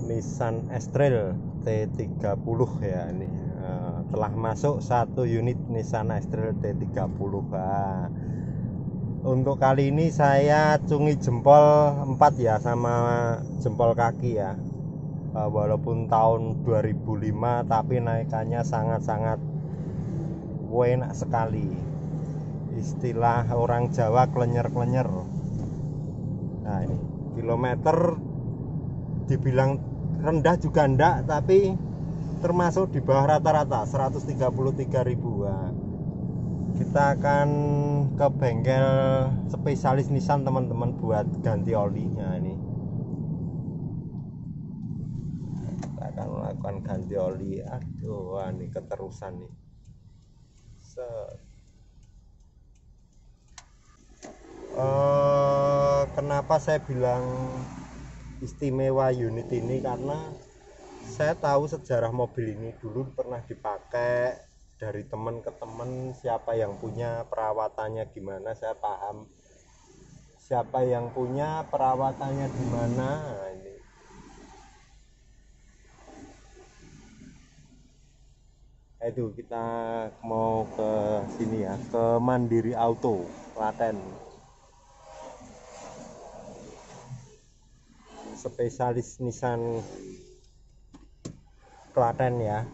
Nissan S-Trail T30 ya ini. Telah masuk satu unit Nissan S-Trail T30. Untuk kali ini saya cungi jempol 4 ya, sama jempol kaki ya. Walaupun tahun 2005 tapi naikannya sangat-sangat enak sekali. Istilah orang Jawa klenyer-klenyer. Nah ini kilometer dibilang rendah juga enggak, tapi termasuk di bawah rata-rata 133.000. Nah, kita akan ke bengkel spesialis Nissan teman-teman buat ganti olinya ini. Kita akan melakukan ganti oli. Aduh, ini keterusan nih. Kenapa saya bilang istimewa unit ini, karena saya tahu sejarah mobil ini dulu pernah dipakai dari teman ke teman. Siapa yang punya perawatannya gimana, saya paham siapa yang punya perawatannya gimana. Nah, ini itu kita mau ke sini ya, ke Mandiri Auto Klaten, spesialis Nissan Klaten ya,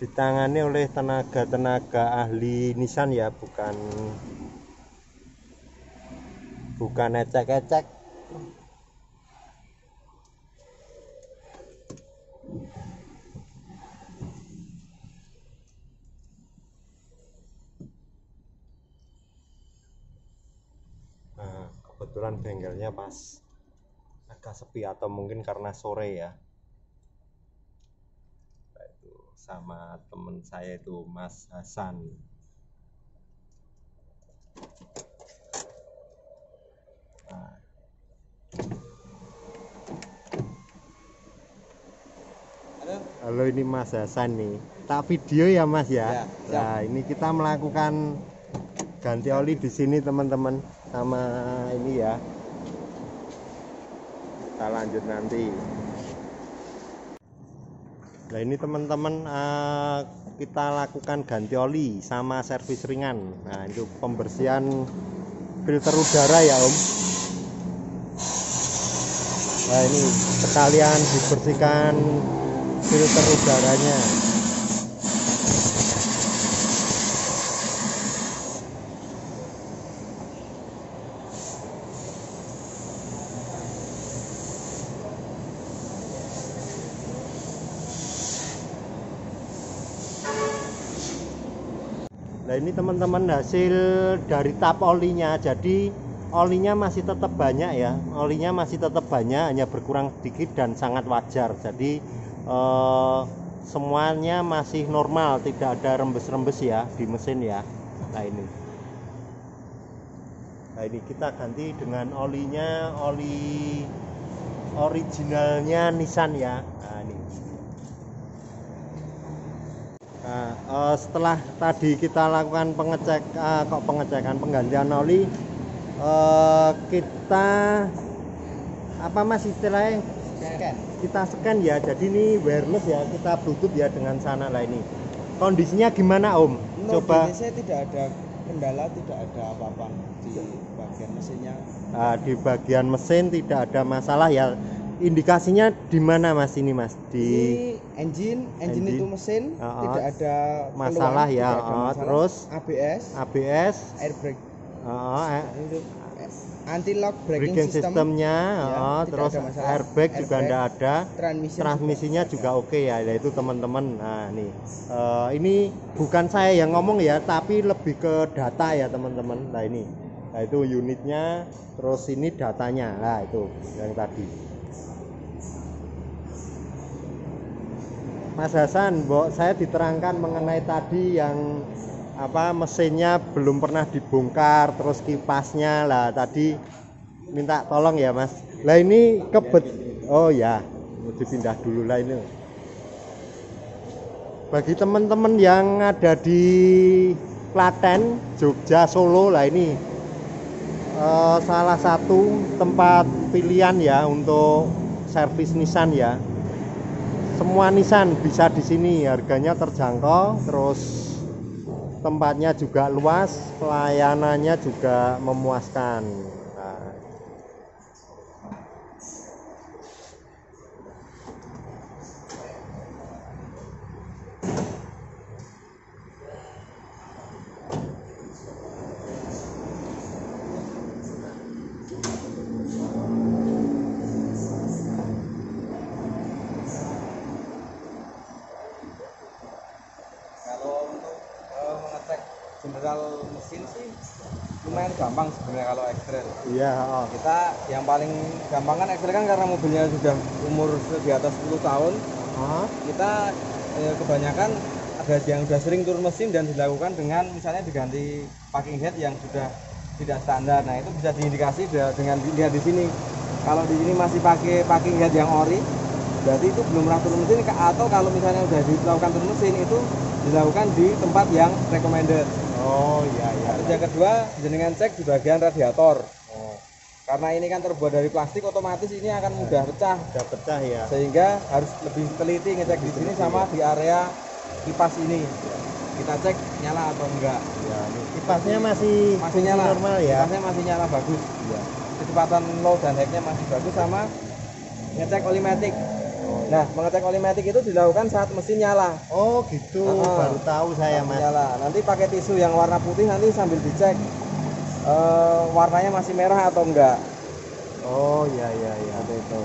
ditangani oleh tenaga ahli Nissan ya, bukan ecek-ecek. Nah, kebetulan bengkelnya pas agak sepi, atau mungkin karena sore ya. Nah, itu sama temen saya itu Mas Hasan. Nah, halo, ini Mas Hasan nih. Tak video ya Mas ya. Nah, ini kita melakukan ganti oli di sini teman-teman, sama ini ya. Kita lanjut nanti. Nah ini teman-teman, kita lakukan ganti oli sama servis ringan. Nah itu pembersihan filter udara ya Om. Nah ini sekalian dibersihkan filter udaranya. Nah ini teman-teman hasil dari tap olinya. Jadi olinya masih tetap banyak ya, olinya masih tetap banyak, hanya berkurang sedikit dan sangat wajar. Jadi semuanya masih normal, tidak ada rembes-rembes ya di mesin ya. Nah ini kita ganti dengan olinya, oli originalnya Nissan ya. Nah ini. Nah, setelah tadi kita lakukan penggantian oli, kita apa Mas istilahnya, kita scan ya. Jadi ini wireless ya, kita bluetooth ya dengan sana. Lah ini kondisinya gimana Om? Coba. Saya tidak ada kendala, tidak ada apa-apa di bagian mesinnya. Di bagian mesin tidak ada masalah ya. Indikasinya di mana Mas ini Mas? Di engine itu mesin tidak ada masalah keluhan, ya. tidak ada masalah. Terus ABS, airbag, anti-lock braking systemnya ya, terus airbag juga tidak ada, transmisinya juga oke ya. Itu teman-teman. Nah ini bukan saya yang ngomong ya, tapi lebih ke data ya teman-teman. Nah ini, nah itu unitnya, terus ini datanya. Nah itu yang tadi. Mas Hasan, saya diterangkan mengenai tadi yang apa, mesinnya belum pernah dibongkar, terus kipasnya lah tadi minta tolong ya Mas. Lah ini oh ya, dipindah dulu lah ini. Bagi teman-teman yang ada di Klaten, Jogja, Solo, lah ini salah satu tempat pilihan ya untuk servis Nissan ya. Semua Nissan bisa di sini, harganya terjangkau, terus tempatnya juga luas, pelayanannya juga memuaskan. Nah, Kalau untuk mengecek general mesin sih lumayan gampang sebenarnya kalau X-Trail. iya, oh. Kita yang paling gampang kan X-Trail kan karena mobilnya sudah umur di atas 10 tahun. Hah? Kita kebanyakan ada yang sudah sering turun mesin dan dilakukan dengan misalnya diganti packing head yang sudah tidak standar. Nah, itu bisa diindikasi dengan dilihat di sini. Kalau di sini masih pakai packing head yang ori, berarti itu belum pernah turun mesin, atau kalau misalnya sudah dilakukan turun mesin itu dilakukan di tempat yang recommended. Oh iya iya. Terus yang kedua, jenengan cek di bagian radiator. Oh, Karena ini kan terbuat dari plastik, otomatis ini akan mudah pecah. udah pecah ya. Sehingga harus lebih teliti ngecek di sini sama di area kipas ini. Kita cek nyala atau enggak. Ya, ini kipasnya masih Nyala. normal ya. Kipasnya masih nyala bagus. Iya. Kecepatan low dan high-nya masih bagus, sama ngecek oli matic. Nah, mengecek oli matic itu dilakukan saat mesin nyala. Oh gitu, baru tahu saya Saat mas. nyala. Nanti pakai tisu yang warna putih, nanti sambil dicek warnanya masih merah atau enggak. Oh iya iya iya. Seperti itu.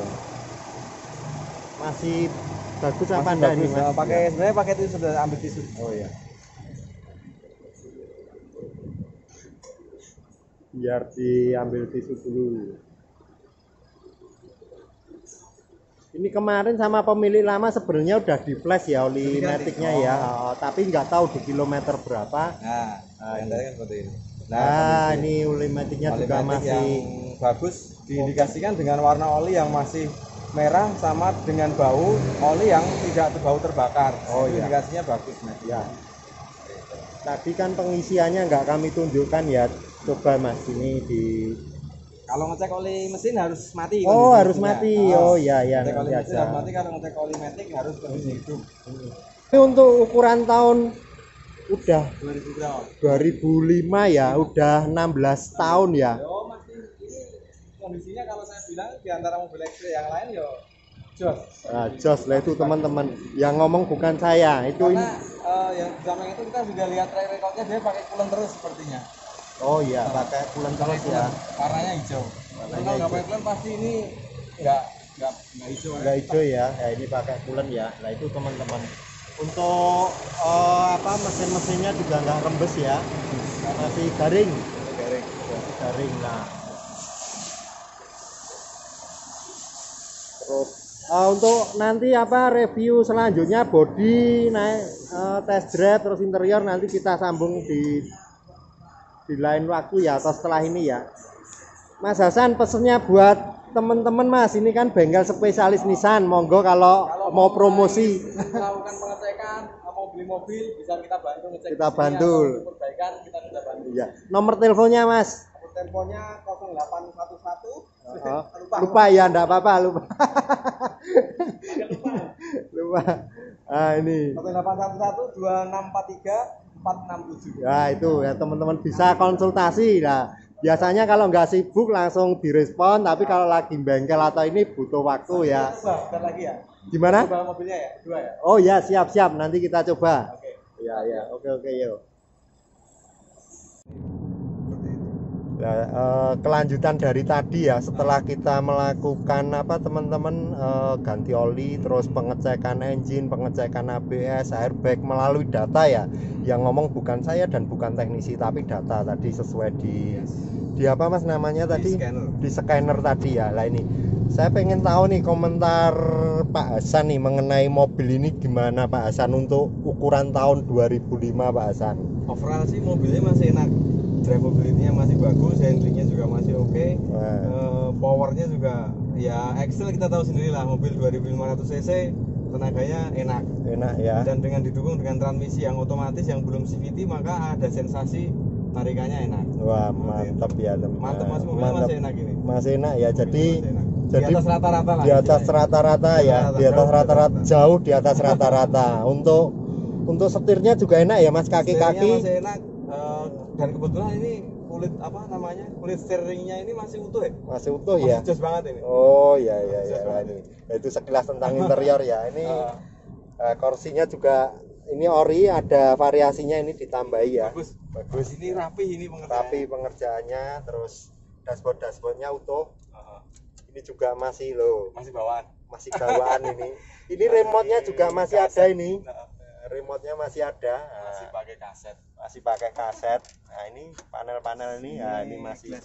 Masih bagus apa Masih enggak bagus. nih mas? Pakai sebenarnya pakai tisu, sudah ambil tisu. Oh iya. Biar diambil tisu dulu. Ini kemarin sama pemilik lama sebenarnya udah di flash ya oli Sudah diganti. maticnya ya. Tapi nggak tahu di kilometer berapa. Nah, yang tadi kan seperti ini. Nah, ini oli maticnya oli juga matic masih yang bagus diindikasikan dengan warna oli yang masih merah sama dengan bau oli yang tidak bau terbakar. Oh, Itu iya. indikasinya bagus. ya. Tadi kan pengisiannya nggak kami tunjukkan ya. Coba mas ini di. Kalau ngecek oli mesin harus mati. Oh kondisi harus mesinnya. mati. Ah, Oh iya iya ngecek oli nanti mesin aja. harus mati. Kalau ngecek oli matic harus kondisi hidup. Ini untuk ukuran tahun udah 2000 gram. 2005 ya, udah 16 tahun ya. Yo masih ini kondisinya kalau saya bilang di antara mobil X-Trail yang lain yo jos. Nah, jos lah itu teman-teman. Yang ngomong bukan saya, itu Karena yang di samping itu kita juga lihat track recordnya, dia pakai coolant terus sepertinya. oh iya pakai coolant terus ya. Warnanya hijau. Warnanya Kalau nggak hijau. pakai coolant pasti ini nggak hijau. Enggak hijau ya. Ya ini pakai coolant ya. Nah itu teman-teman. Untuk mesin-mesinnya juga nggak rembes ya. Masih garing. Garing. Masih garing. Nah. Terus untuk nanti review selanjutnya body naik test drive terus interior nanti kita sambung di lain waktu ya atau setelah ini ya. Mas Hasan pesennya buat teman-teman mas, ini kan bengkel spesialis Nissan, monggo kalau mau promosi Melakukan pengecekan, mau beli mobil bisa kita bantu ngecek. Kita di sini, bantu. atau perbaikan kita bisa bantu. ya. Nomor teleponnya mas. Nomor teleponnya 0811. Lupa ya enggak apa-apa lupa. Lupa. Ah ini. 0811 2643 467. Ya itu ya teman-teman bisa konsultasi lah. Biasanya kalau nggak sibuk langsung direspon, tapi kalau lagi bengkel atau ini butuh waktu ya. Coba bentar lagi ya. Gimana? Coba mobilnya ya, dua ya. Oh ya siap-siap nanti kita coba. Oke. Ya ya oke yuk. Nah, kelanjutan dari tadi ya setelah kita melakukan teman-teman ganti oli terus pengecekan engine, pengecekan ABS, airbag melalui data ya, yang ngomong bukan saya dan bukan teknisi tapi data tadi sesuai di apa mas namanya tadi di scanner tadi ya. Lah ini saya pengen tahu nih komentar Pak Hasan nih mengenai mobil ini gimana Pak Hasan untuk ukuran tahun 2005 Pak Hasan. Overall sih mobilnya masih enak, drivability-nya masih bagus, handlingnya juga masih oke. Powernya juga ya Excel, kita tahu sendiri lah mobil 2500 cc tenaganya enak ya. dan dengan didukung dengan transmisi yang otomatis yang belum CVT maka ada sensasi tarikannya enak. Wah mantap ya teman. Mantap mas, mobilnya masih enak ini. Masih enak ya. Jadi Masih enak. Jadi di atas rata-rata lah. Di atas rata-rata ya, di atas rata-rata, jauh di atas rata-rata. Untuk setirnya juga enak ya Mas, kaki-kaki masih enak, dan kebetulan ini kulit apa namanya, kulit steeringnya ini masih utuh ya, masih utuh ya. jos banget ini. Oh ya ya ya, nah, ini itu sekilas tentang interior ya. Ini kursinya juga ini ori, ada variasinya, ini ditambahi ya. Bagus. Ini rapi, ini pengerjaannya. Terus dashboardnya utuh. Ini juga masih loh, masih bawaan ini. Ini remote-nya juga masih ada ini. Remote-nya masih ada. Masih pakai kaset. Nah, ini panel-panel ini ya, ini masih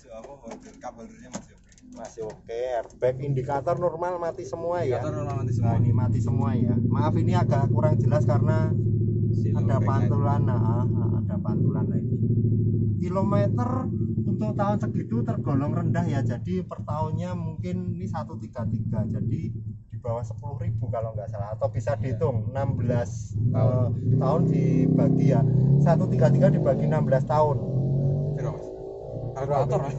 masih oke. Airbag, indikator normal mati semua ya. Nah, ini mati semua ya. Maaf ini agak kurang jelas karena ada pantulan. Ada pantulan lagi. Kilometer untuk tahun segitu tergolong rendah ya. Jadi per tahunnya mungkin ini 133. Jadi di bawah 10.000 kalau nggak salah, atau bisa dihitung 16 tahun dibagi ya, 133 dibagi 16 tahun.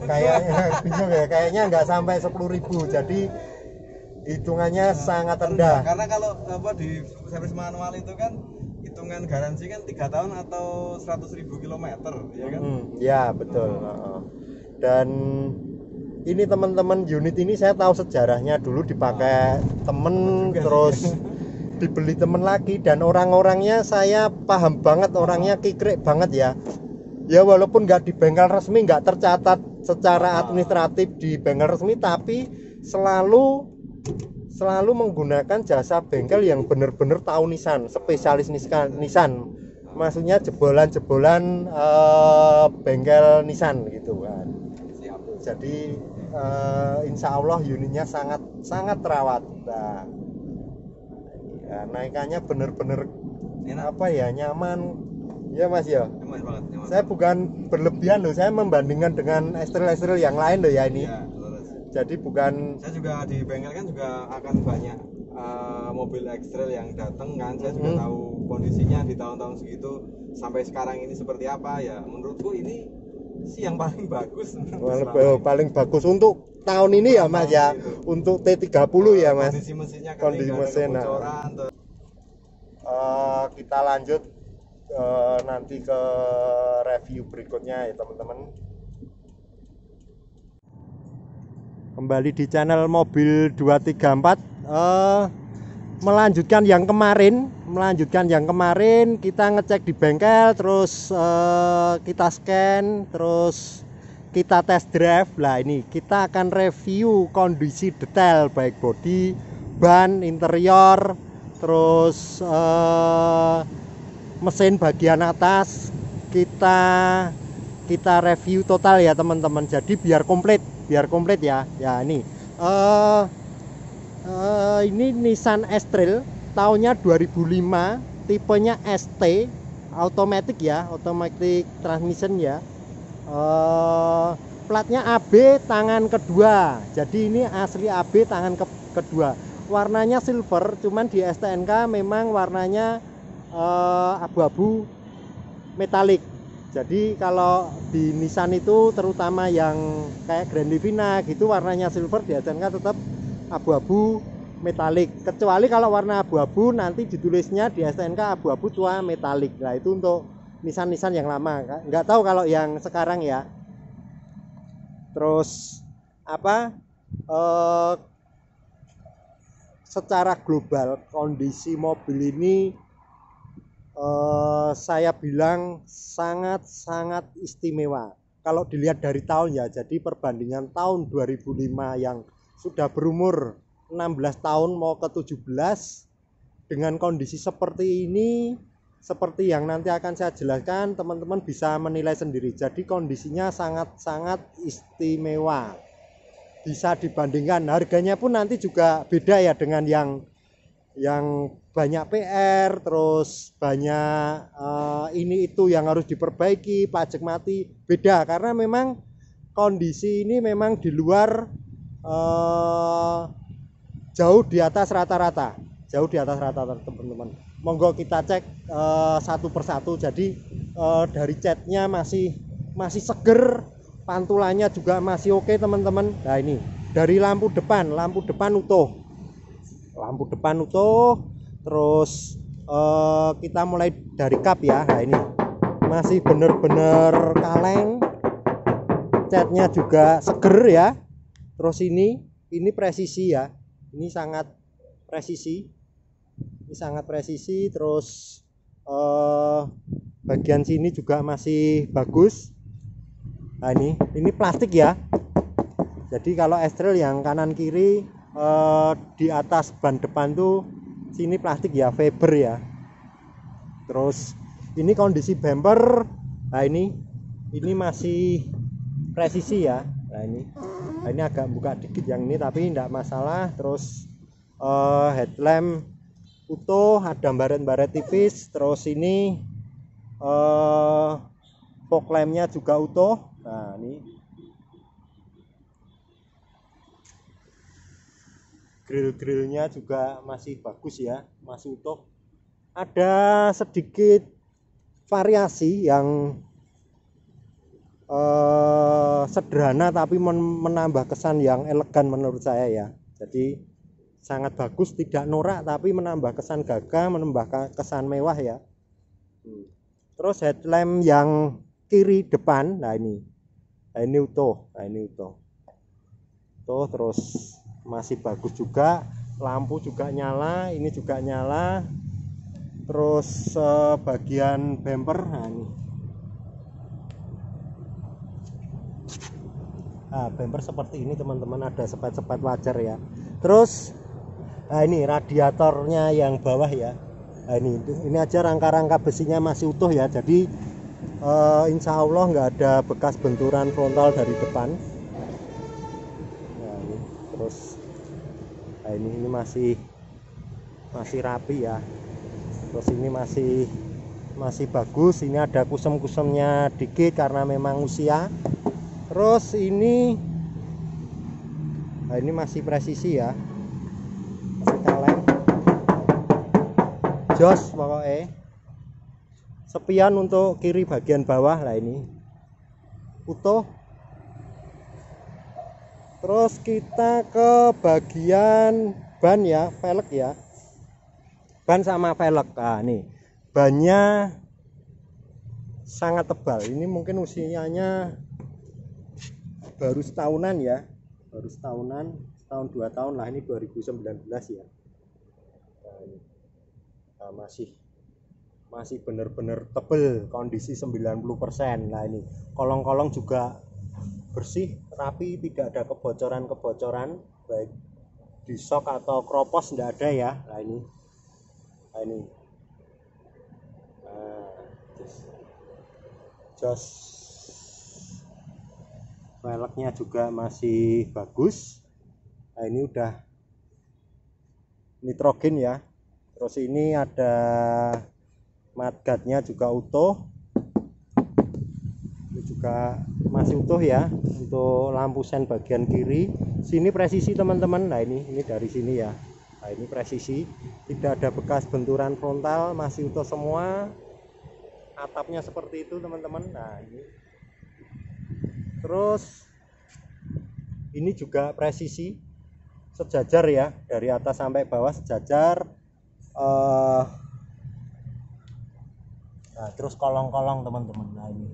Kayaknya bingung ya, kayaknya nggak sampai 10.000. Jadi hitungannya sangat rendah. Karena kalau di servis manual itu kan hitungan garansi kan 3 tahun atau 100.000 kilometer, ya kan? Ya betul. Dan ini teman-teman, unit ini saya tahu sejarahnya, dulu dipakai temen, terus dibeli temen lagi, dan orang-orangnya saya paham banget, orangnya kikrik banget ya. Ya walaupun nggak di bengkel resmi, nggak tercatat secara administratif di bengkel resmi, tapi selalu menggunakan jasa bengkel yang benar-benar tahu Nissan, spesialis Nissan. Maksudnya jebolan bengkel Nissan gitu kan. Jadi insya Allah unitnya sangat terawat. Nah, ya, naikannya bener-bener apa ya, nyaman ya Mas ya. Nyaman. Saya bukan berlebihan loh, saya membandingkan dengan X-Trail yang lain loh ya ini. Ya, jadi bukan, saya juga di bengkel kan juga akan banyak mobil X-Trail yang datang kan. Saya juga tahu kondisinya di tahun-tahun segitu sampai sekarang ini seperti apa ya. Menurutku ini sih yang paling bagus. Paling bagus untuk tahun ini ya Mas ya. Untuk T30 ya Mas. Kondisi mesinnya kan, kondisi mesin. Kita lanjut nanti ke review berikutnya ya teman-teman. Kembali di channel Mobil 234. Melanjutkan yang kemarin kita ngecek di bengkel, terus kita scan, terus kita test drive. Lah ini kita akan review kondisi detail baik bodi, ban, interior, terus mesin bagian atas kita review total ya teman-teman. Jadi biar komplit ya. Ya ini ini Nissan X-Trail tahunnya 2005, tipenya ST, automatic ya, automatic transmission ya. Platnya AB tangan kedua. Jadi ini asli AB tangan kedua. Warnanya silver, cuman di STNK memang warnanya abu-abu metalik. Jadi kalau di Nissan itu terutama yang kayak Grand Livina gitu warnanya silver, di STNK tetap abu-abu metalik. Kecuali kalau warna abu-abu nanti ditulisnya di STNK abu-abu tua metalik. Nah itu untuk Nissan yang lama, nggak tahu kalau yang sekarang ya. Terus secara global kondisi mobil ini saya bilang sangat istimewa kalau dilihat dari tahun ya. Jadi perbandingan tahun 2005 yang sudah berumur 16 tahun mau ke 17 dengan kondisi seperti ini, seperti yang nanti akan saya jelaskan, teman-teman bisa menilai sendiri. Jadi kondisinya sangat istimewa, bisa dibandingkan. Harganya pun nanti juga beda ya dengan yang banyak PR, terus banyak ini itu yang harus diperbaiki, pajak mati, beda. Karena memang kondisi ini memang di luar jauh di atas rata-rata teman-teman. Monggo kita cek satu persatu. Jadi dari catnya masih seger, pantulannya juga masih oke teman-teman. Nah ini dari lampu depan utuh, terus kita mulai dari kap ya. Nah ini masih bener-bener kaleng, catnya juga seger ya. Terus ini presisi ya, ini sangat presisi, terus bagian sini juga masih bagus. Nah ini plastik ya, jadi kalau estrel yang kanan kiri di atas ban depan tuh sini plastik ya, fiber ya. Terus ini kondisi bumper, nah ini masih presisi ya. Nah ini agak buka dikit yang ini, tapi tidak masalah. Terus headlamp utuh, ada baret-baret tipis. Terus ini fog lampnya juga utuh. Nah ini grill-grillnya juga masih bagus ya, masih utuh. Ada sedikit variasi yang sederhana tapi menambah kesan yang elegan menurut saya ya. Jadi sangat bagus, tidak norak tapi menambah kesan gagah, menambah kesan mewah ya. Terus headlamp yang kiri depan, nah ini utuh, tuh, terus masih bagus juga. Lampu juga nyala, ini juga nyala. Terus bagian bumper, nah ini bumper seperti ini teman-teman, ada sepet-sepet wajar ya. Terus nah ini radiatornya yang bawah ya. Nah ini aja rangka-rangka besinya masih utuh ya, jadi insya Allah nggak ada bekas benturan frontal dari depan. Nah ini terus ini masih rapi ya. Terus ini masih bagus. Ini ada kusem-kusemnya dikit karena memang usia. Terus ini masih presisi ya, masih kaleng, jos pokoknya. Sepian untuk kiri bagian bawah, lah ini utuh. Terus kita ke bagian ban ya, velg ya, ban sama velg. Nah nih bannya sangat tebal, ini mungkin usianya baru setahunan ya, setahun 2 tahun lah, ini 2019 ya. Nah, masih bener-bener tebel, kondisi 90%. Nah ini kolong-kolong juga bersih, rapi, tidak ada kebocoran baik di shock atau kropos, tidak ada ya. Nah ini jos velgnya juga masih bagus. Nah ini udah nitrogen ya. Terus ini ada mudguardnya juga utuh, ini juga masih utuh ya. Untuk lampu sen bagian kiri sini presisi teman-teman. Nah ini dari sini ya. Nah ini presisi, tidak ada bekas benturan frontal, masih utuh semua. Atapnya seperti itu teman-teman. Nah ini terus ini juga presisi, sejajar ya, dari atas sampai bawah sejajar. Nah terus kolong-kolong teman-teman. Nah ini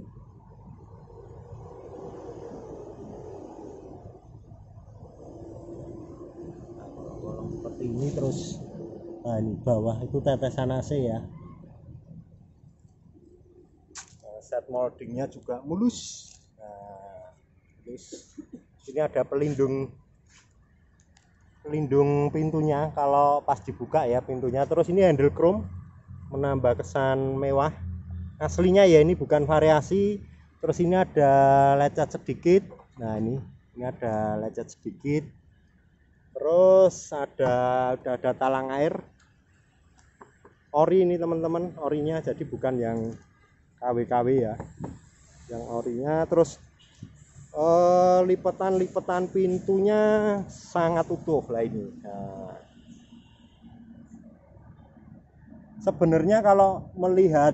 kolong seperti ini. Terus nah ini bawah itu tetesan AC ya. Set moldingnya juga mulus. Nah terus ini ada pelindung pintunya kalau pas dibuka ya pintunya. Terus ini handle chrome, menambah kesan mewah. Aslinya ya, ini bukan variasi. Terus ini ada lecet sedikit. Nah ini ada lecet sedikit. Terus udah ada talang air ori ini teman-teman, orinya, jadi bukan yang KW-KW ya, yang orinya. Terus lipetan pintunya sangat utuh lah ini. Nah, sebenarnya kalau melihat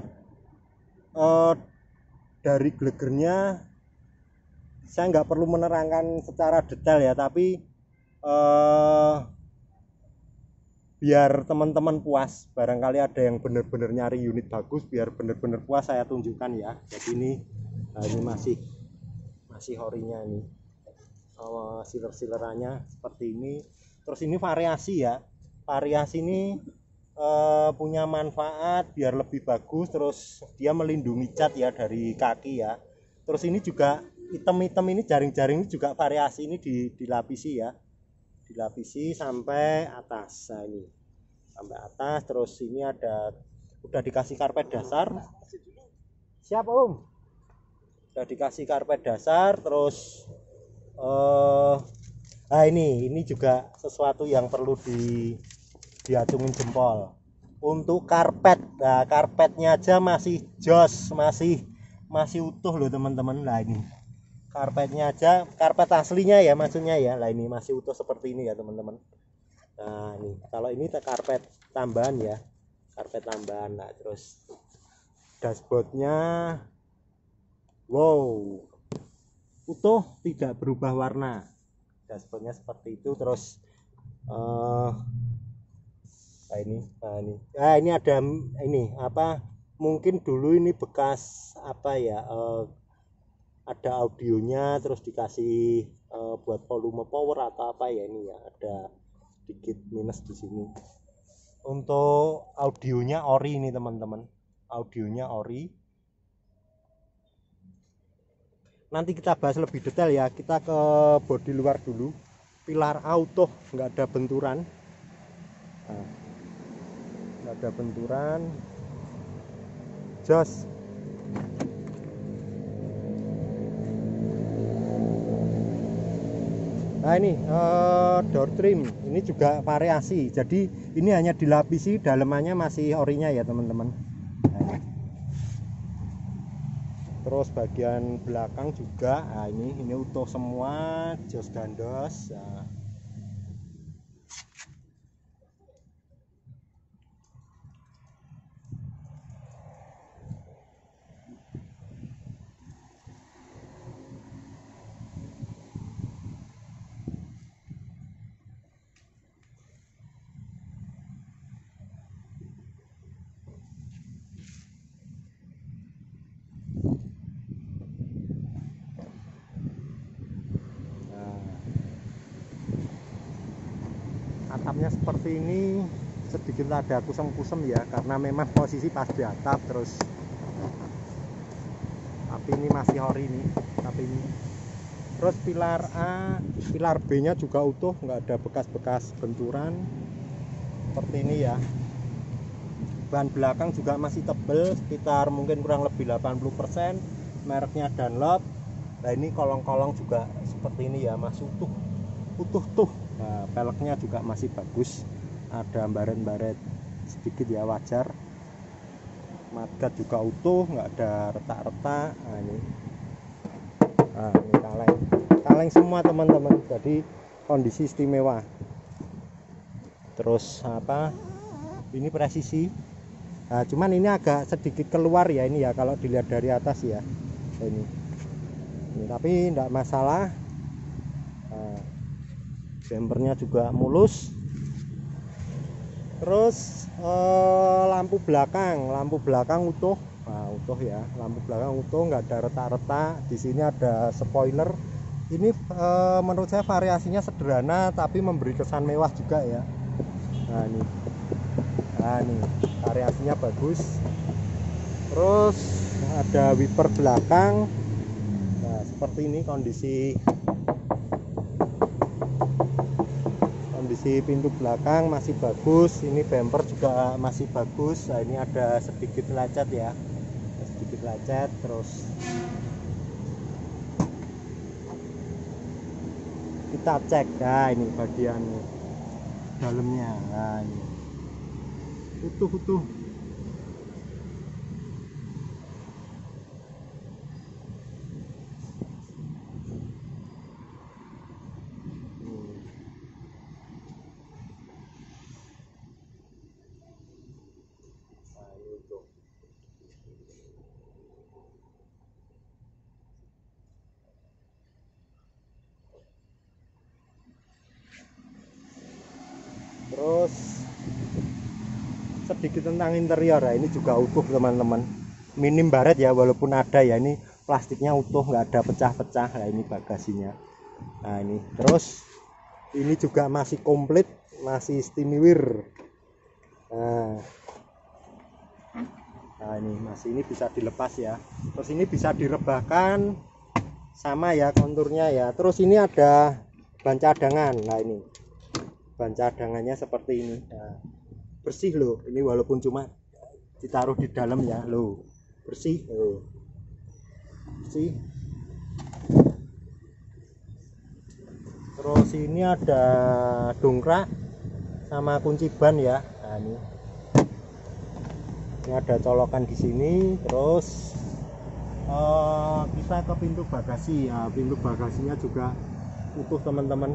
dari gelegernya, saya nggak perlu menerangkan secara detail ya, tapi eh, biar teman-teman puas, barangkali ada yang benar-benar nyari unit bagus, biar benar-benar puas saya tunjukkan ya. Jadi ini masih horinya ini, siler-silerannya seperti ini. Terus ini variasi ya, variasi ini punya manfaat biar lebih bagus. Terus dia melindungi cat ya dari kaki ya. Terus ini juga item-item ini, jaring-jaring ini juga variasi, ini dilapisi ya, dilapisi sampai atas. Nah ini sampai atas. Terus ini udah dikasih karpet dasar. Siap Om, udah dikasih karpet dasar. Terus nah ini juga sesuatu yang perlu diacungin jempol untuk karpet. Nah karpetnya aja masih jos, masih utuh loh teman-teman. Nah ini karpetnya aja, karpet aslinya ya maksudnya ya. Lah ini masih utuh seperti ini ya teman-teman. Nah ini kalau ini karpet tambahan ya, karpet tambahan. Nah terus dashboardnya wow, utuh, tidak berubah warna. Dashboardnya seperti itu. Terus ini ada ini apa, mungkin dulu ini bekas apa ya, ada audionya terus dikasih buat volume power atau apa ya. Ini ya ada sedikit minus di sini. Untuk audionya ori ini teman-teman, audionya ori. Nanti kita bahas lebih detail ya. Kita ke bodi luar dulu. Pilar auto, nggak ada benturan. Nah, nggak ada benturan, jos. Nah ini door trim ini juga variasi, jadi ini hanya dilapisi, dalemannya masih orinya ya teman-teman. Nah, terus bagian belakang juga, nah ini utuh semua, jos gandos. Nah, atapnya seperti ini, sedikit ada kusem-kusem ya karena memang posisi pas di atap. Terus tapi ini masih ori nih, tapi ini. Terus pilar A, pilar B nya juga utuh, nggak ada bekas-bekas benturan seperti ini ya. Ban belakang juga masih tebel, sekitar mungkin kurang lebih 80%, mereknya Dunlop. Nah ini kolong-kolong juga seperti ini ya, masih utuh tuh. Nah, peleknya juga masih bagus, ada baret-baret sedikit ya, wajar. Mudguard juga utuh, nggak ada retak-retak. Nah ini kaleng semua teman-teman, jadi kondisi istimewa. Terus apa, ini presisi. Nah, cuman ini agak sedikit keluar ya ini ya kalau dilihat dari atas ya. Ini tapi tidak masalah. Nah, bempernya juga mulus. Terus lampu belakang utuh. Nah, utuh ya, lampu belakang utuh, nggak ada retak-retak. Di sini ada spoiler. Ini menurut saya variasinya sederhana tapi memberi kesan mewah juga ya. Nah ini variasinya bagus. Terus ada wiper belakang. Nah seperti ini kondisi pintu belakang masih bagus. Ini bumper juga masih bagus. Nah ini ada sedikit lecet ya, sedikit lecet. Terus kita cek. Nah ini bagian dalamnya. Nah ini utuh. Terus sedikit tentang interior ya, ini juga utuh teman-teman, minim baret ya, walaupun ada ya, ini plastiknya utuh, nggak ada pecah-pecah. Nah ini bagasinya. Nah ini terus ini juga masih komplit, masih istimewa. Nah ini masih, ini bisa dilepas ya, terus ini bisa direbahkan sama ya konturnya ya. Terus ini ada ban cadangan. Nah ini ban cadangannya seperti ini. Nah, bersih loh ini, walaupun cuma ditaruh di dalam ya loh, bersih loh, bersih. Terus ini ada dongkrak sama kunci ban ya. Nah ini ada colokan di sini. Terus kita ke pintu bagasi ya, pintu bagasinya juga utuh teman-teman.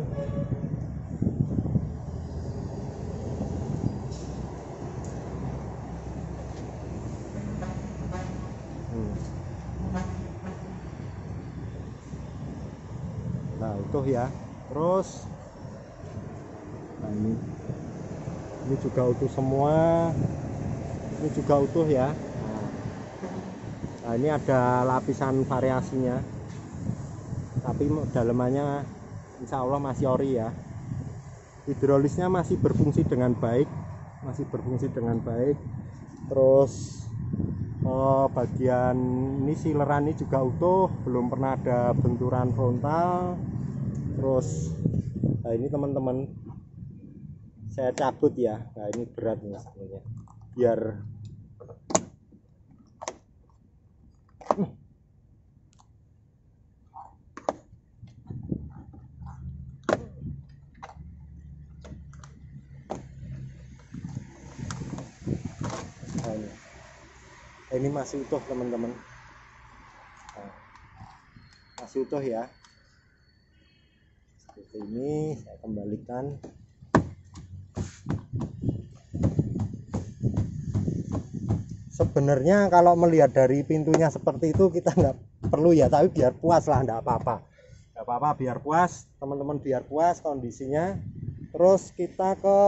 Nah utuh ya. Terus nah ini juga utuh semua, ini juga utuh ya. Nah ini ada lapisan variasinya, tapi dalemannya insya Allah masih ori ya. Hidrolisnya masih berfungsi dengan baik, masih berfungsi dengan baik. Terus bagian ini sileran ini juga utuh, belum pernah ada benturan frontal. Terus nah ini teman-teman, saya cabut ya. Nah ini berat nih sebenarnya, biar nah, ini masih utuh teman-teman. Nah, masih utuh ya. Seperti ini saya kembalikan. Sebenarnya kalau melihat dari pintunya seperti itu kita nggak perlu ya, tapi biar puas lah, nggak apa-apa, nggak apa-apa, biar puas teman-teman, biar puas kondisinya. Terus kita ke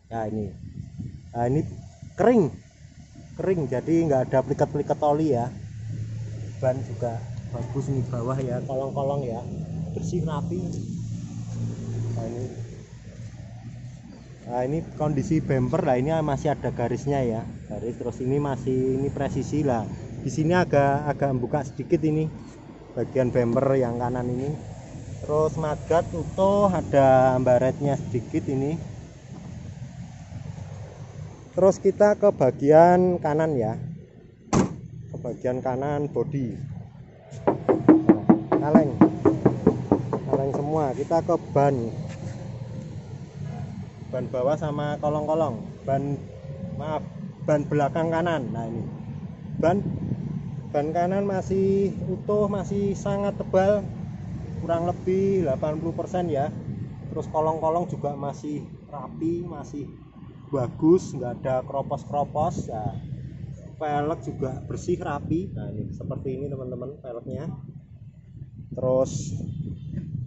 nah ini kering jadi nggak ada pliket-pliket oli ya. Ban juga bagus nih bawah ya, kolong-kolong ya, bersih rapi. Nah ini kondisi bumper lah, ini masih ada garisnya ya, garis. Terus ini masih, ini presisi lah. Di sini agak buka sedikit ini bagian bumper yang kanan ini. Terus mudguard utuh, ada baretnya sedikit ini. Terus kita ke bagian kanan ya, ke bagian kanan bodi. Nah, kaleng semua. Kita ke ban bawah sama kolong-kolong, ban belakang kanan. Nah ini ban kanan masih utuh, masih sangat tebal, kurang lebih 80% ya. Terus kolong-kolong juga masih rapi, masih bagus, nggak ada keropos-keropos ya. Velg juga bersih rapi. Nah ini seperti ini teman-teman velgnya. Terus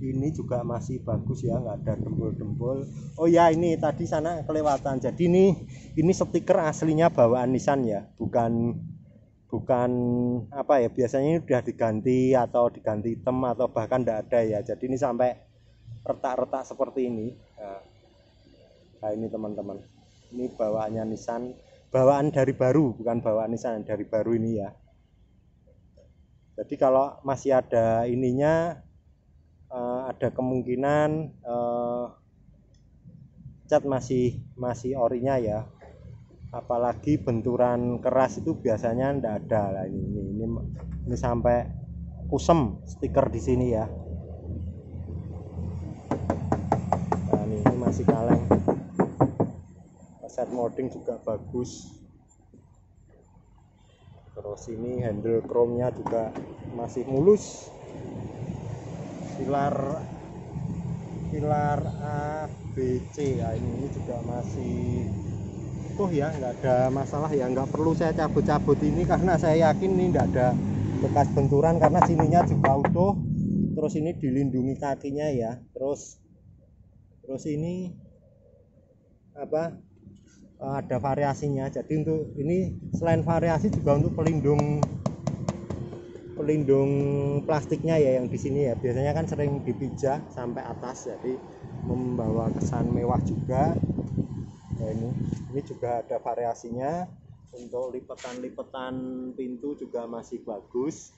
ini juga masih bagus ya, nggak ada dempul-dempul. Oh ya, ini tadi sana kelewatan. Jadi ini stiker aslinya bawaan Nissan ya, bukan apa ya, biasanya ini udah diganti atau diganti hitam atau bahkan tidak ada ya. Jadi ini sampai retak-retak seperti ini. Nah ini teman-teman, ini bawaannya Nissan, bawaan dari baru, bukan bawaan Nissan, dari baru ini ya. Jadi kalau masih ada ininya, ada kemungkinan cat masih orinya ya. Apalagi benturan keras itu biasanya ndak ada lah. Ini sampai kusem stiker di sini ya. Nah ini masih kaleng. Set molding juga bagus. Terus ini handle chrome-nya juga masih mulus. Pilar A, B, C ya, ini juga masih utuh ya, nggak ada masalah ya. Nggak perlu saya cabut-cabut ini karena saya yakin ini nggak ada bekas benturan, karena sininya juga utuh. Terus ini dilindungi kakinya ya. Terus ini apa ada variasinya. Jadi untuk ini selain variasi juga untuk pelindung plastiknya ya yang di sini ya. Biasanya kan sering dipijak sampai atas, jadi membawa kesan mewah juga. Nah, ini juga ada variasinya. Untuk lipetan pintu juga masih bagus.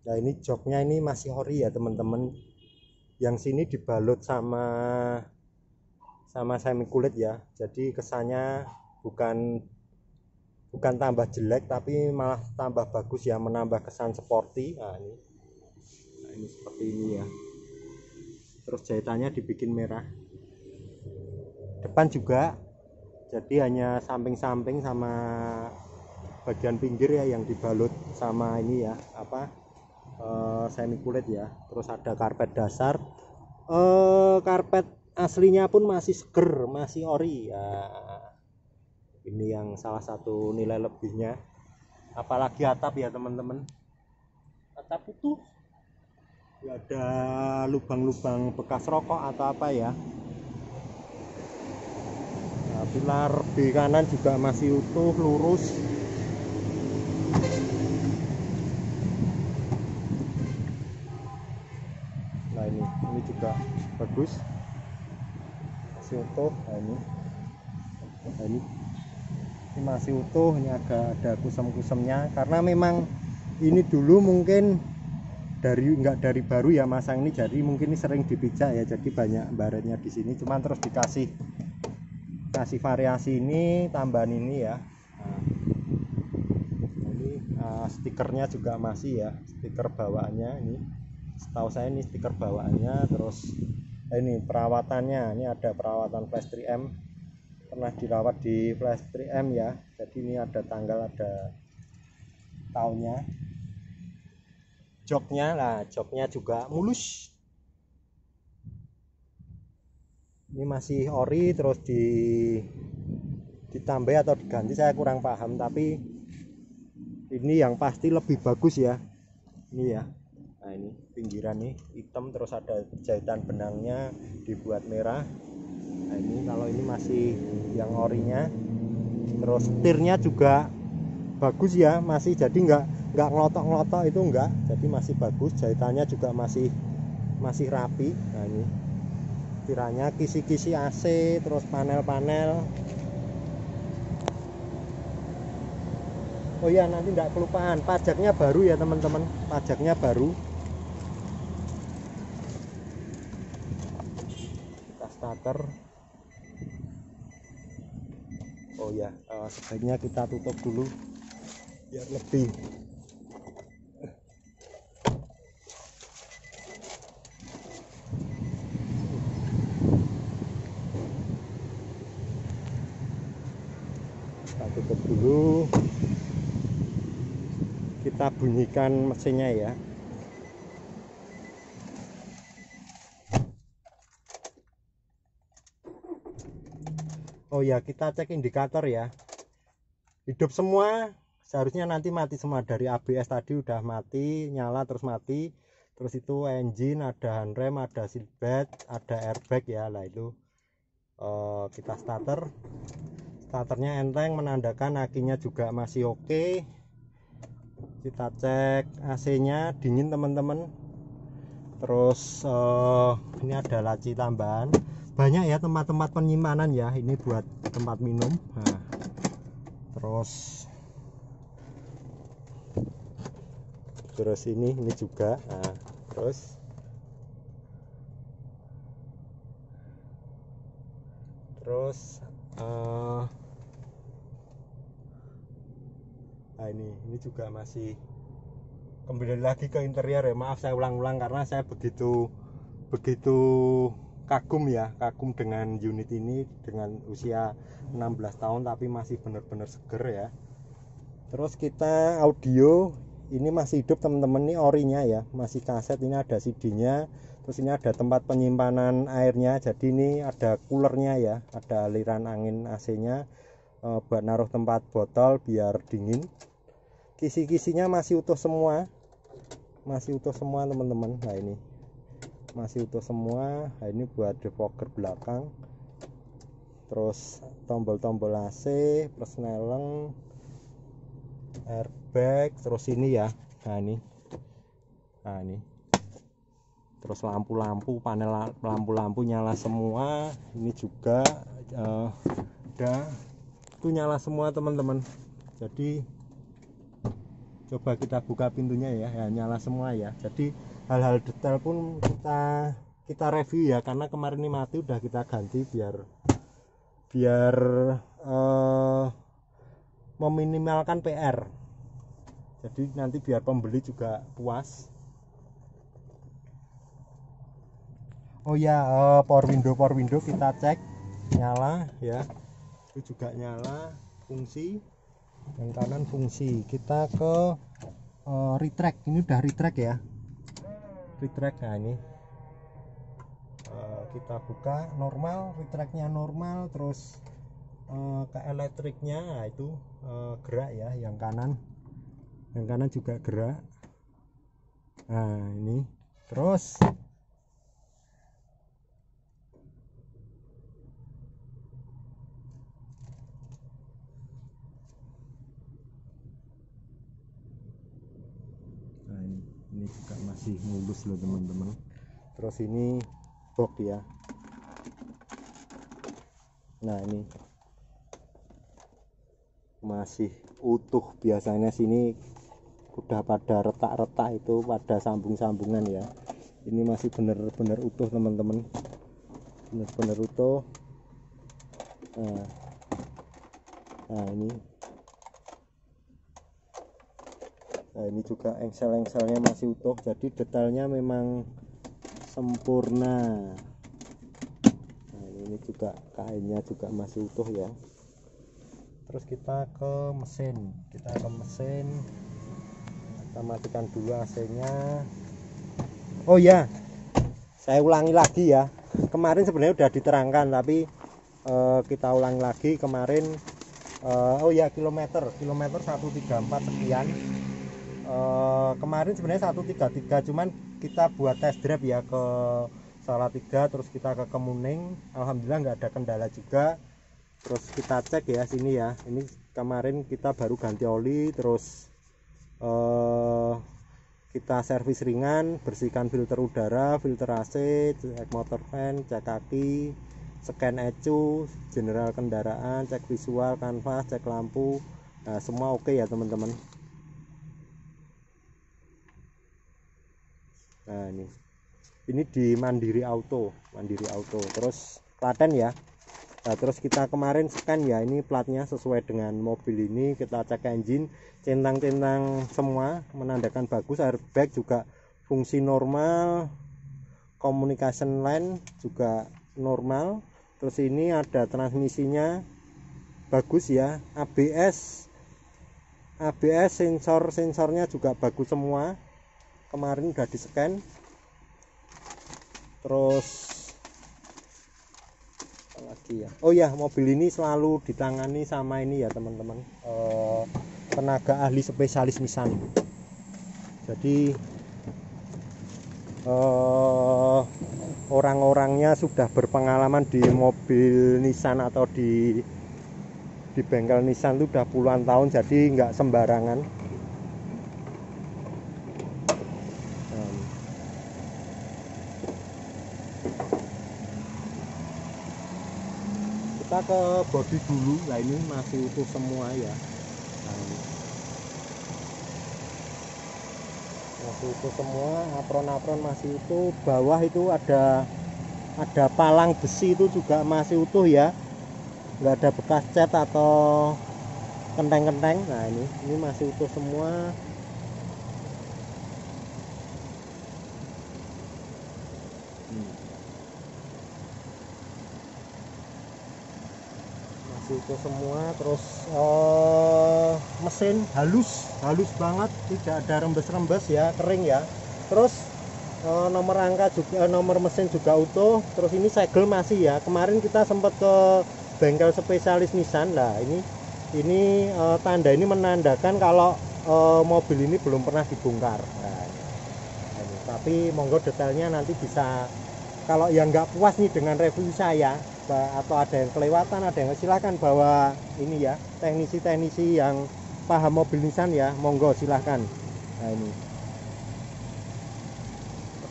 Nah ini joknya ini masih ori ya teman-teman. Yang sini dibalut sama semi kulit ya. Jadi kesannya bukan tambah jelek tapi malah tambah bagus ya, menambah kesan sporty. Nah ini seperti ini ya. Terus jahitannya dibikin merah. Depan juga. Jadi hanya samping-samping sama bagian pinggir ya yang dibalut sama ini ya, apa semi kulit ya. Terus ada karpet dasar, karpet aslinya pun masih seger, masih ori ya. Ini yang salah satu nilai lebihnya. Apalagi atap ya teman-teman, atap utuh, nggak ada lubang-lubang bekas rokok atau apa ya. Nah, pilar di kanan juga masih utuh, lurus. Nah ini juga bagus, masih utuh. Nah ini masih utuh. Ini agak ada kusem-kusemnya karena memang ini dulu mungkin nggak dari baru ya masang ini, jadi mungkin ini sering dipijak ya, jadi banyak baretnya di sini. Cuman terus dikasih variasi ini, tambahan ini ya. Nah, ini stikernya juga masih ya, stiker bawaannya ini. Setahu saya ini stiker bawaannya. Terus ini perawatannya, ini ada perawatan flash 3M, pernah dirawat di flash 3M ya. Jadi ini ada tanggal, ada tahunnya. Joknya juga mulus. Ini masih ori, terus ditambah atau diganti saya kurang paham, tapi ini yang pasti lebih bagus ya. Ini ya. Nah ini pinggiran nih hitam, terus ada jahitan benangnya dibuat merah. Nah ini kalau ini masih yang orinya. Terus setirnya juga bagus ya, masih, jadi nggak ngelotok-ngelotok, itu enggak, jadi masih bagus. Jahitannya juga masih rapi. Nah ini tiranya, kisi-kisi AC, terus panel-panel. Oh iya, nanti nggak kelupaan, pajaknya baru ya teman-teman, pajaknya baru. Kita starter. Oh ya, sebaiknya kita tutup dulu biar lebih kita tutup dulu, kita bunyikan mesinnya ya. Oh ya, kita cek indikator ya, hidup semua, seharusnya nanti mati semua. Dari ABS tadi udah mati, nyala terus mati. Terus itu engine, ada handrem, ada seatbelt, ada airbag ya. Lah itu kita starternya enteng, menandakan akinya juga masih oke. Kita cek AC nya dingin teman-teman. Terus ini ada laci tambahan, banyak ya tempat-tempat penyimpanan ya, ini buat tempat minum. Nah, terus ini juga. Nah, terus nah ini juga masih. Kembali lagi ke interior ya, maaf saya ulang-ulang karena saya begitu kagum dengan unit ini dengan usia 16 tahun tapi masih benar-benar seger ya. Terus kita audio ini masih hidup teman-teman, ini orinya ya, masih kaset, ini ada CD-nya. Terus ini ada tempat penyimpanan airnya, jadi ini ada coolernya ya, ada aliran angin AC-nya buat naruh tempat botol biar dingin. Kisi-kisinya masih utuh semua, teman-teman. Nah ini masih utuh semua. Nah ini buat defogger belakang, terus tombol-tombol AC, persneleng, airbag, terus ini ya. Nah ini terus lampu-lampu, panel lampu-lampu nyala semua. Ini juga udah itu nyala semua teman-teman. Jadi coba kita buka pintunya ya, nyala semua ya. Jadi hal-hal detail pun kita review ya, karena kemarin ini mati udah kita ganti biar meminimalkan PR. Jadi nanti biar pembeli juga puas. Oh ya, power window kita cek nyala ya, itu juga nyala, fungsi. Yang kanan fungsi. Kita ke retract, ini udah retract ya, retract. Nah ini kita buka normal, retractnya normal. Terus ke elektriknya, nah itu gerak ya, yang kanan juga gerak. Nah ini terus ini juga masih mulus loh teman-teman. Terus ini box ya. Nah ini masih utuh, biasanya sini udah pada retak-retak, itu pada sambung-sambungan ya. Ini masih bener-bener utuh teman-teman, bener-bener utuh. Nah ini juga engsel-engselnya masih utuh, jadi detailnya memang sempurna. Nah ini juga kainnya juga masih utuh ya. Terus kita ke mesin, kita matikan dulu AC-nya. Oh ya, saya ulangi lagi ya, kemarin sebenarnya udah diterangkan tapi kita ulangi lagi. Kemarin oh ya, kilometer 134 sekian. Kemarin sebenarnya 133, cuman kita buat test drive ya ke Salatiga, terus kita ke Kemuning, alhamdulillah nggak ada kendala juga. Terus kita cek ya sini ya, ini kemarin kita baru ganti oli, terus kita servis ringan, bersihkan filter udara, filter AC, cek motor fan, cek kaki, scan ECU, general kendaraan, cek visual, kanvas, cek lampu. Nah semua oke ya teman-teman. Nah ini di Mandiri Auto, terus Klaten ya. Nah terus kita kemarin scan ya, ini platnya sesuai dengan mobil ini. Kita cek engine, centang-centang semua menandakan bagus. Airbag juga fungsi normal, communication line juga normal. Terus ini ada transmisinya bagus ya, ABS sensornya juga bagus semua, kemarin udah di scan. Terus lagi ya, oh ya, mobil ini selalu ditangani sama ini ya teman-teman, tenaga ahli spesialis Nissan. Jadi orang-orangnya sudah berpengalaman di mobil Nissan atau di bengkel Nissan itu udah puluhan tahun, jadi nggak sembarangan. Kita ke bodi dulu. Nah ini masih utuh semua ya. Nah, masih utuh semua, apron-apron masih utuh. Bawah itu ada palang besi, itu juga masih utuh ya, nggak ada bekas cat atau kenteng-kenteng. Nah ini masih utuh semua. itu semua. Terus mesin halus banget, tidak ada rembes-rembes ya, kering ya. Terus nomor rangka juga, nomor mesin juga utuh. Terus ini segel masih ya, kemarin kita sempat ke bengkel spesialis Nissan. Nah ini tanda ini menandakan kalau mobil ini belum pernah dibongkar. Nah, ini. Tapi monggo detailnya nanti bisa, kalau yang nggak puas nih dengan review saya atau ada yang kelewatan, ada yang silakan bawa ini ya, teknisi-teknisi yang paham mobil Nissan ya, monggo silahkan. Nah ini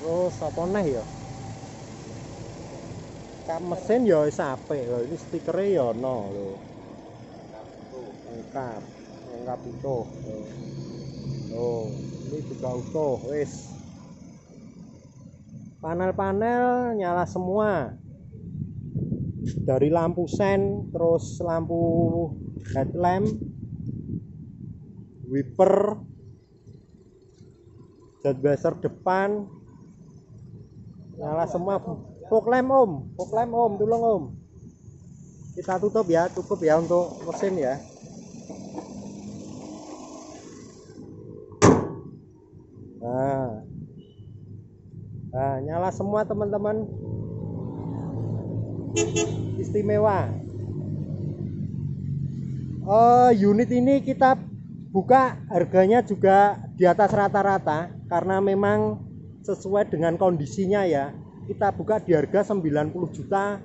terus apa nih ya, kap mesin ya sampai loh, ini stikernya ya no loh, lengkap itu. Oh, ini juga utuh wis. Panel-panel nyala semua, dari lampu sen, terus lampu headlamp, wiper, jet buzzer depan nyala semua. Fog lamp om, tolong om, kita tutup ya, cukup ya untuk mesin ya. Nah, nyala semua teman-teman, istimewa. Unit ini kita buka harganya juga di atas rata-rata karena memang sesuai dengan kondisinya ya. Kita buka di harga 90 juta,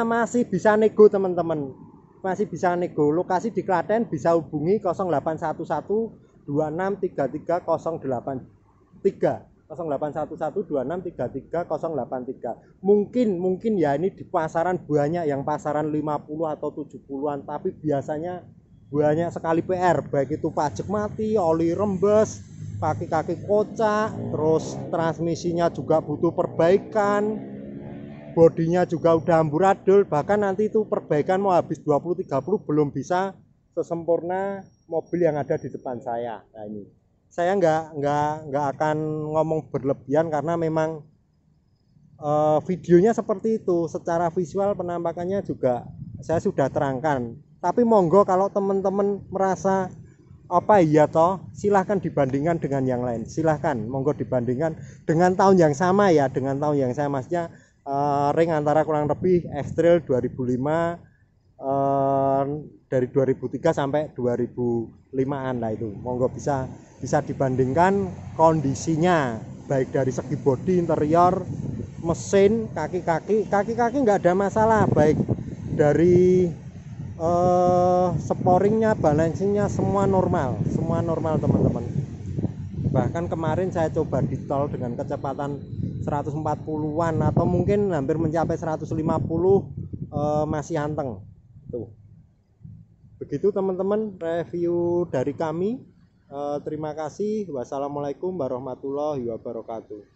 masih bisa nego teman-teman, masih bisa nego. Lokasi di Klaten, bisa hubungi 0811 2633 083 08112633 083. Mungkin ya ini di pasaran banyak yang pasaran 50 atau 70-an, tapi biasanya banyak sekali PR, baik itu pajak mati, oli rembes, kaki-kaki kocak, terus transmisinya juga butuh perbaikan, bodinya juga udah amburadul, bahkan nanti itu perbaikan mau habis 20-30 belum bisa sesempurna mobil yang ada di depan saya. Nah ini saya nggak akan ngomong berlebihan karena memang videonya seperti itu, secara visual penampakannya juga saya sudah terangkan. Tapi monggo kalau teman-teman merasa apa iya toh, silahkan dibandingkan dengan yang lain, silahkan monggo dibandingkan dengan tahun yang sama ya, dengan tahun yang saya maksudnya ring antara kurang lebih X-Trail 2005, dari 2003 sampai 2005an lah, itu monggo bisa dibandingkan kondisinya, baik dari segi bodi, interior, mesin, kaki-kaki nggak ada masalah, baik dari sporingnya, balancingnya, semua normal teman-teman. Bahkan kemarin saya coba di tol dengan kecepatan 140-an atau mungkin hampir mencapai 150, masih anteng tuh. Begitu teman-teman review dari kami. Terima kasih. Wassalamualaikum warahmatullahi wabarakatuh.